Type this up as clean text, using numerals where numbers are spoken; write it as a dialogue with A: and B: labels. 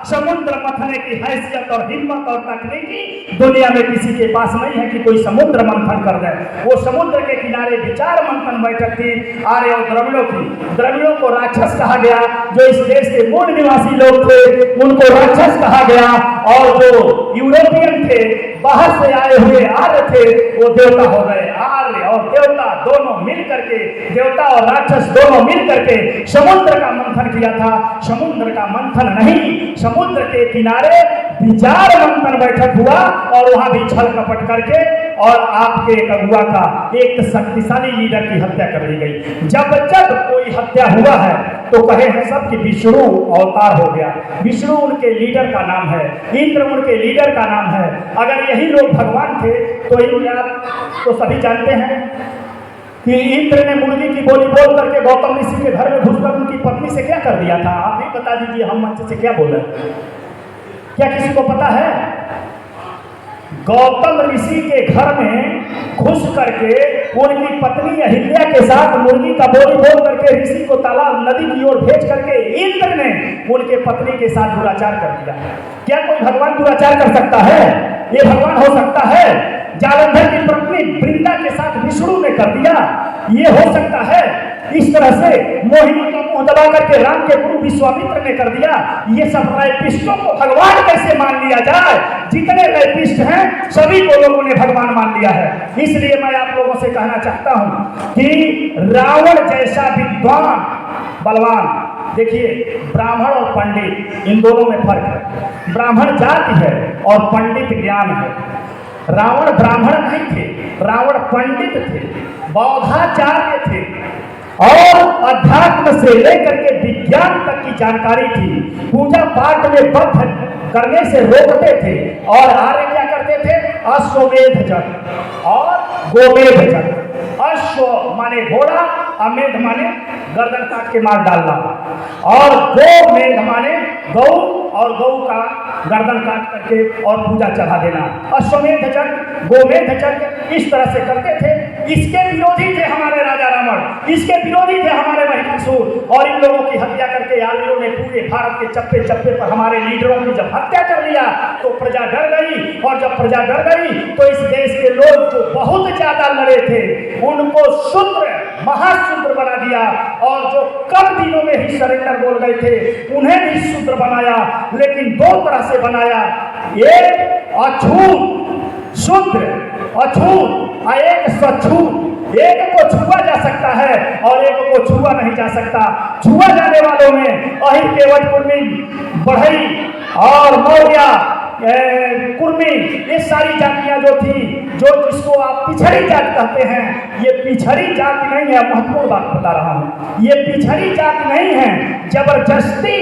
A: समुद्र मथने की हैसियत और हिम्मत और तकनीकी दुनिया में किसी के पास नहीं है कि कोई समुद्र मंथन कर दे। वो समुद्र के किनारे विचार मंथन बैठक थी आर्य और द्रविड़ों की। द्रविड़ों को राक्षस कहा गया, जो इस देश के मूल निवासी लोग थे उनको राक्षस कहा गया, और जो यूरोपियन थे, बाहर से आए हुए आर्य थे, वो देवता हो गए। आर्य और देवता दोनों मिल करके, देवता और राक्षस दोनों मिल करके समुद्र का मंथन किया था। समुद्र का मंथन नहीं, समुद्र के किनारे विचार मंथन बैठक हुआ, और वहां भी छल कपट करके और आपके एक अगुआ का, एक शक्तिशाली लीडर की हत्या कर दी गई। जब जब कोई हत्या हुआ है तो कहे हैं सब कि विष्णु अवतार हो गया। विष्णु उनके लीडर का नाम है, इंद्र उनके लीडर का नाम है। अगर यही लोग भगवान थे तो आप तो सभी जानते हैं कि इंद्र ने मुर्गी की बोली बोल करके गौतम ऋषि के घर में घुसकर उनकी पत्नी से क्या कर दिया था। आप ही बता दीजिए, हम मंच से क्या बोले, क्या किसी को पता है? गौतम ऋषि के घर में घुस करके उनकी पत्नी अहिल्या के साथ मुर्गी का बोली बोल करके ऋषि को तालाब नदी की ओर भेज करके इंद्र ने उनके पत्नी के साथ दुराचार कर दिया। क्या कोई भगवान दुराचार कर सकता है? ये भगवान हो सकता है? जालंधर की पत्नी वृंदा के साथ विष्णु ने कर दिया, ये हो सकता है? इस तरह से मोहिनी का मुंह दबा करके राम के गुरु विश्वामित्र ने कर दिया। ये सब रैपिस्टों को भगवान कैसे मान लिया जाए? जितने रैपिस्ट हैं सभी को लोगों ने भगवान मान लिया है। इसलिए मैं आप लोगों से कहना चाहता हूं कि रावण जैसा विद्वान बलवान, देखिए ब्राह्मण और पंडित इन दोनों में फर्क है। ब्राह्मण जाति है और पंडित ज्ञान है। रावण ब्राह्मण नहीं थे, रावण पंडित थे, बौद्धाचार्य थे, और अध्यात्म से लेकर के विज्ञान तक की जानकारी थी। पूजा पाठ में बद्ध करने से रोकते थे। और आर्य क्या करते थे? अश्वमेध जग और गोमेध जग। अश्व माने घोड़ा, अमेध माने गर्दन काट के मार डालना, और गोमेध माने गौ, और गौ का गर्दन काट करके और पूजा चढ़ा देना। अश्वमेध जग, गोमेध जग इस तरह से करते थे। इसके विरोधी थे हमारे राजा रावण, इसके विरोधी थे हमारे महिषासुर, और इन लोगों की हत्या करके आर्यों ने पूरे भारत के चप्पे चप्पे पर हमारे लीडरों की जब हत्या कर लिया तो प्रजा डर गई। और जब प्रजा डर गई तो इस देश के लोग जो बहुत ज्यादा लड़े थे उनको शूद्र, महाशूद्र बना दिया, और जो कम दिनों में ही सरेंडर बोल गए थे उन्हें भी शूद्र बनाया। लेकिन दो तरह से बनाया, एक अछूत शूद्र, अछूत, एक सछूत। एक को छुआ जा सकता है और एक को छुआ नहीं जा सकता। छुआ जाने वालों में अहिर, केवट, कुर्मी, बढ़ई और मौर्य, कुर्मी, ये सारी जातियां जो थी, जो जिसको आप पिछड़ी जात कहते हैं, ये पिछड़ी जाति नहीं है। महत्वपूर्ण बात बता रहा हूं, ये पिछड़ी जाति नहीं है। जबरदस्ती